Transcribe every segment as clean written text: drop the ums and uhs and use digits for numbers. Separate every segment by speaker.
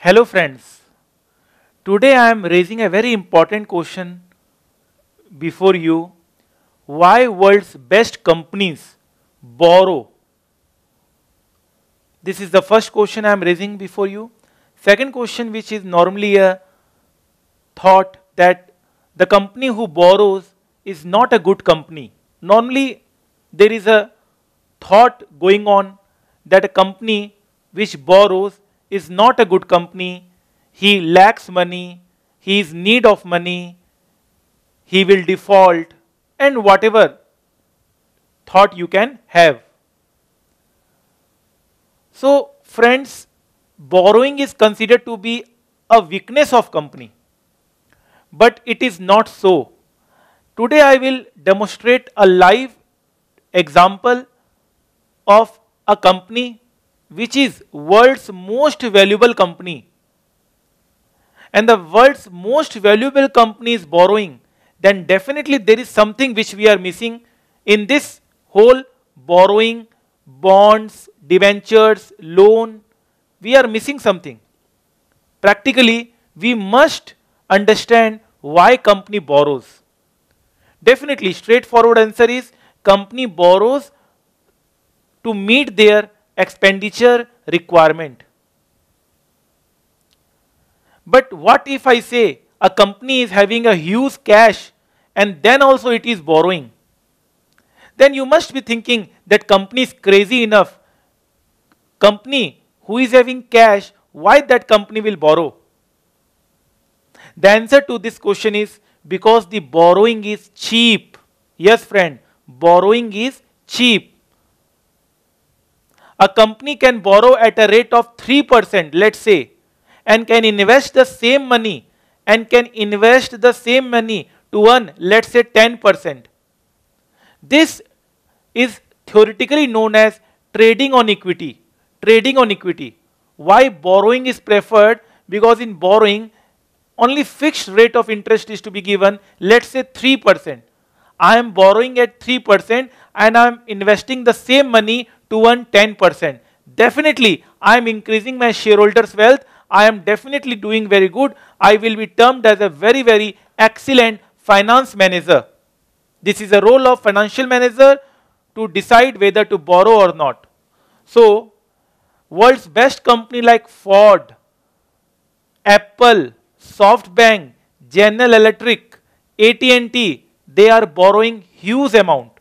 Speaker 1: Hello friends, today I am raising a very important question before you. Why world's best companies borrow? This is the first question I am raising before you. Second question, which is normally a thought that the company who borrows is not a good company. Normally there is a thought going on that a company which borrows is not a good company. He lacks money, he is in need of money, he will default, and whatever thought you can have. So friends, borrowing is considered to be a weakness of company, but it is not so. Today I will demonstrate a live example of a company which is world's most valuable company, and the world's most valuable company is borrowing, then definitely there is something which we are missing in this whole borrowing, bonds, debentures, loan. We are missing something. Practically, we must understand why company borrows. Definitely, straightforward answer is company borrows to meet their expenditure requirement. But what if I say a company is having a huge cash and then also it is borrowing? Then you must be thinking that company is crazy enough. Company who is having cash, why that company will borrow? The answer to this question is because the borrowing is cheap. Yes, friend, borrowing is cheap. A company can borrow at a rate of 3%, let's say, and can invest the same money to earn, let's say, 10%. This is theoretically known as trading on equity. Trading on equity. Why borrowing is preferred? Because in borrowing, only fixed rate of interest is to be given, let's say 3%. I am borrowing at 3% and I am investing the same money to earn 10%. Definitely, I am increasing my shareholders' wealth. I am definitely doing very good. I will be termed as a very, very excellent finance manager. This is a role of financial manager to decide whether to borrow or not. So, world's best company like Ford, Apple, SoftBank, General Electric, AT&T, they are borrowing huge amount.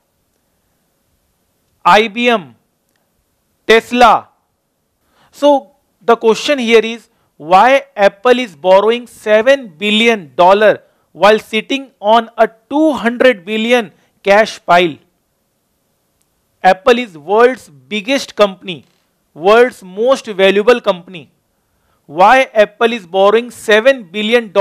Speaker 1: IBM, Tesla. So the question here is why Apple is borrowing $7 billion while sitting on a 200 billion cash pile. Apple is world's biggest company, world's most valuable company. Why Apple is borrowing $7 billion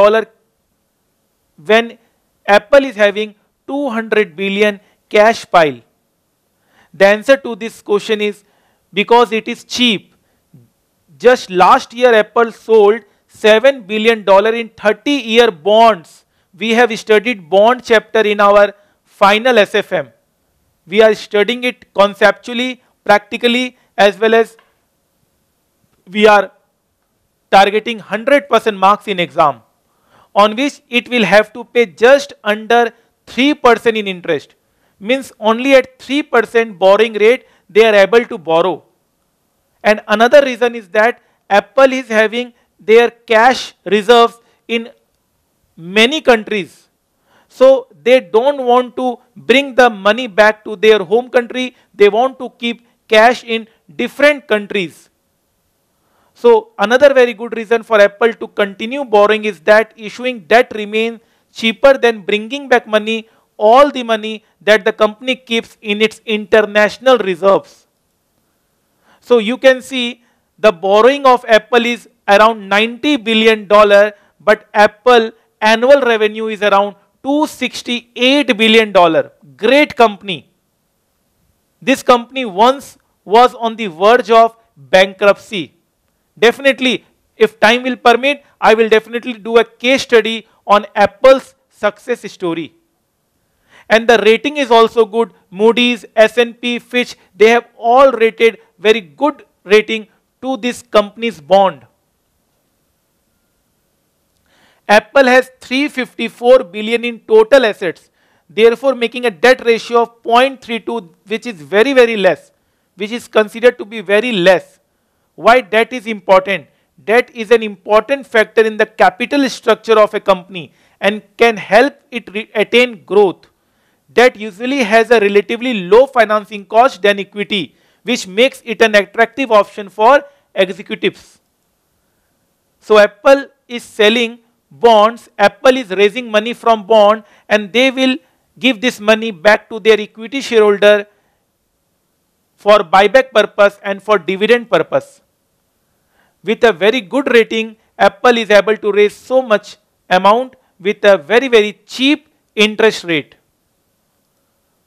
Speaker 1: when Apple is having 200 billion cash pile? The answer to this question is because it is cheap. Just last year Apple sold $7 billion in 30-year bonds. We have studied bond chapter in our final SFM. We are studying it conceptually, practically, as well as we are targeting 100% marks in exam, on which it will have to pay just under 3% in interest. Means only at 3% borrowing rate they are able to borrow. And another reason is that Apple is having their cash reserves in many countries. So they don't want to bring the money back to their home country. They want to keep cash in different countries. So another very good reason for Apple to continue borrowing is that issuing debt remains cheaper than bringing back money, all the money that the company keeps in its international reserves. So you can see the borrowing of Apple is around $90 billion, but Apple annual revenue is around $268 billion. Great company. This company once was on the verge of bankruptcy. Definitely, if time will permit, I will definitely do a case study on Apple's success story. And the rating is also good. Moody's, S&P, Fitch, they have all rated very good rating to this company's bond. Apple has 354 billion in total assets, therefore making a debt ratio of 0.32, which is very, very less, which is considered to be very less. Why debt is important? Debt is an important factor in the capital structure of a company and can help it attain growth. Debt usually has a relatively low financing cost than equity, which makes it an attractive option for executives. So Apple is selling bonds, Apple is raising money from bond, and they will give this money back to their equity shareholder for buyback purpose and for dividend purpose. With a very good rating, Apple is able to raise so much amount with a very, very cheap interest rate.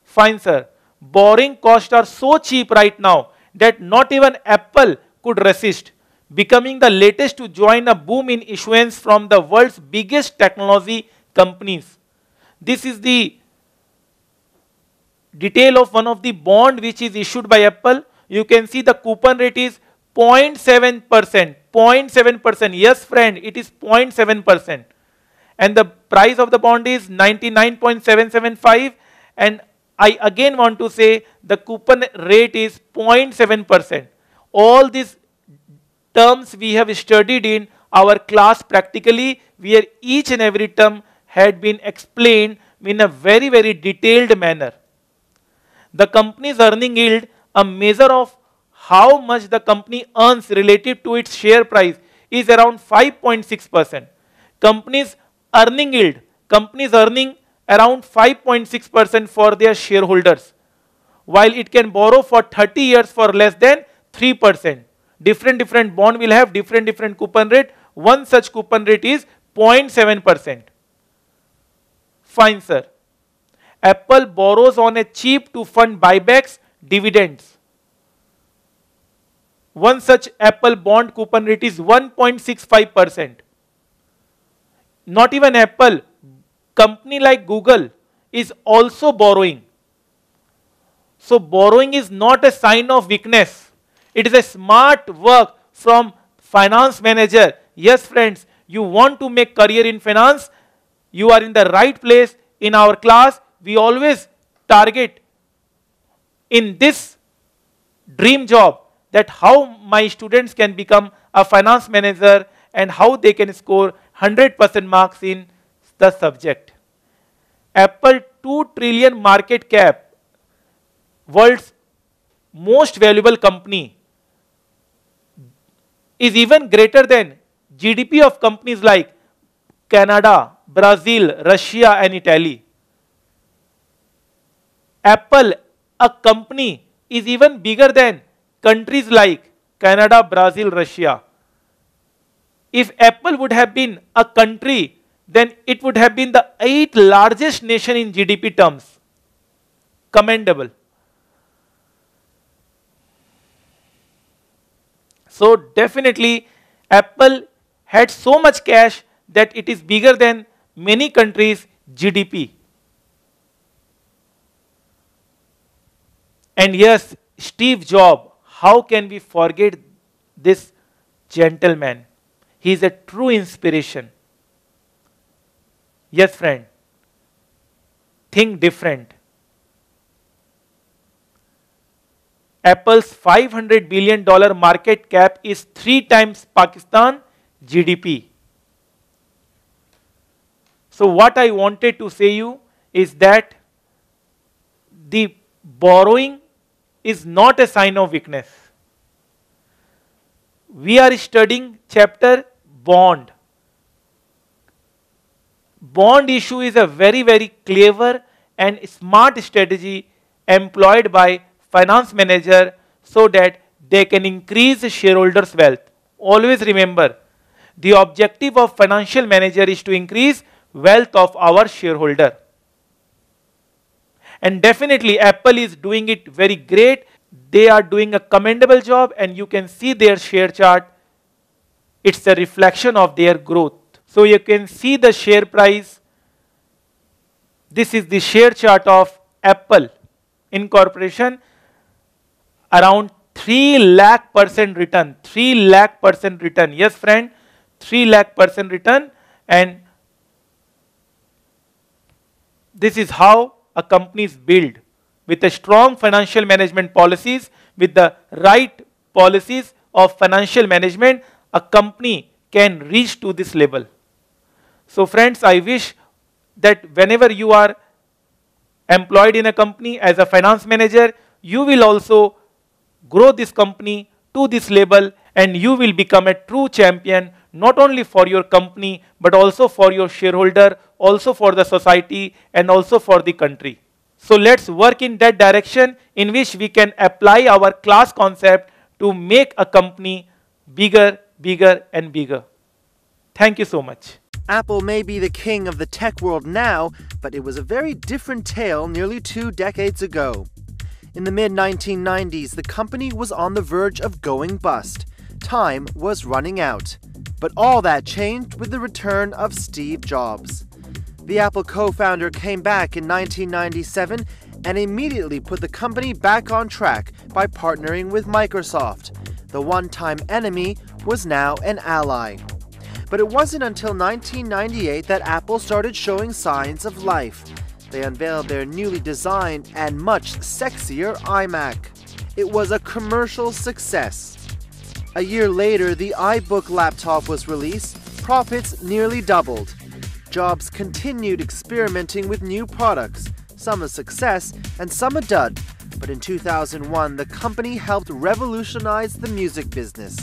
Speaker 1: Fine, sir. Borrowing costs are so cheap right now that not even Apple could resist, becoming the latest to join a boom in issuance from the world's biggest technology companies. This is the detail of one of the bond which is issued by Apple. You can see the coupon rate is 0.7%. 0.7%. Yes, friend, it is 0.7%. And the price of the bond is 99.775. And I again want to say the coupon rate is 0.7%. All these terms we have studied in our class practically, where each and every term had been explained in a very, very detailed manner. The company's earning yield, a measure of how much the company earns relative to its share price, is around 5.6%. Company's earning yield, companies earning around 5.6% for their shareholders, while it can borrow for 30 years for less than 3%. Different bond will have different coupon rate. One such coupon rate is 0.7%. Fine, sir. Apple borrows on a cheap to fund buybacks, dividends. One such Apple bond coupon rate is 1.65%. Not even Apple, company like Google is also borrowing. So borrowing is not a sign of weakness. It is a smart work from finance manager. Yes, friends, you want to make career in finance, you are in the right place. In our class, we always target in this dream job that how my students can become a finance manager and how they can score 100% marks in the subject. Apple 2 trillion market cap, world's most valuable company, is even greater than GDP of companies like Canada, Brazil, Russia and Italy. Apple, a company, is even bigger than countries like Canada, Brazil, Russia. If Apple would have been a country, then it would have been the 8th largest nation in GDP terms. Commendable. So definitely Apple had so much cash that it is bigger than many countries' GDP. And yes, Steve Jobs, how can we forget this gentleman? He is a true inspiration. Yes, friend. Think different. Apple's $500 billion market cap is 3 times Pakistan GDP. So what I wanted to say you is that the borrowing is not a sign of weakness. We are studying chapter bond. Bond issue is a very, very clever and smart strategy employed by finance manager so that they can increase shareholders' wealth. Always remember, the objective of financial manager is to increase wealth of our shareholder. And definitely Apple is doing it very great. They are doing a commendable job and you can see their share chart. It's a reflection of their growth. So you can see the share price. This is the share chart of Apple Incorporation. Around 3 lakh% return. 3 lakh% return. Yes, friend, 3 lakh% return. And This is how a company is built. With a strong financial management policies, with the right policies of financial management, a company can reach to this level. So friends, I wish that whenever you are employed in a company as a finance manager, you will also grow this company to this level and you will become a true champion, not only for your company, but also for your shareholder, also for the society, and also for the country. So let's work in that direction in which we can apply our class concept to make a company bigger, bigger, and bigger. Thank you so much.
Speaker 2: Apple may be the king of the tech world now, but it was a very different tale nearly 2 decades ago. In the mid-1990s, the company was on the verge of going bust. Time was running out. But all that changed with the return of Steve Jobs. The Apple co-founder came back in 1997 and immediately put the company back on track by partnering with Microsoft. The one-time enemy was now an ally. But it wasn't until 1998 that Apple started showing signs of life. They unveiled their newly designed and much sexier iMac. It was a commercial success. A year later, the iBook laptop was released. Profits nearly doubled. Jobs continued experimenting with new products, some a success and some a dud. But in 2001, the company helped revolutionize the music business.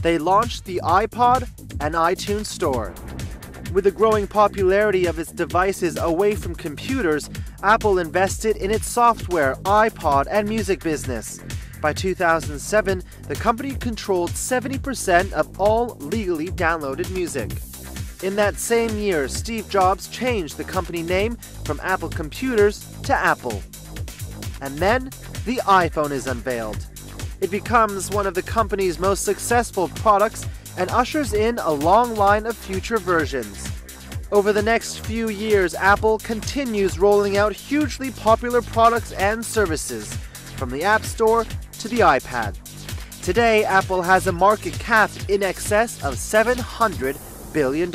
Speaker 2: They launched the iPod and iTunes Store. With the growing popularity of its devices away from computers, Apple invested in its software, iPod, and music business. By 2007, the company controlled 70% of all legally downloaded music. In that same year, Steve Jobs changed the company name from Apple Computers to Apple. And then, the iPhone is unveiled. It becomes one of the company's most successful products and ushers in a long line of future versions. Over the next few years, Apple continues rolling out hugely popular products and services, from the App Store to the iPad. Today, Apple has a market cap in excess of $700 billion.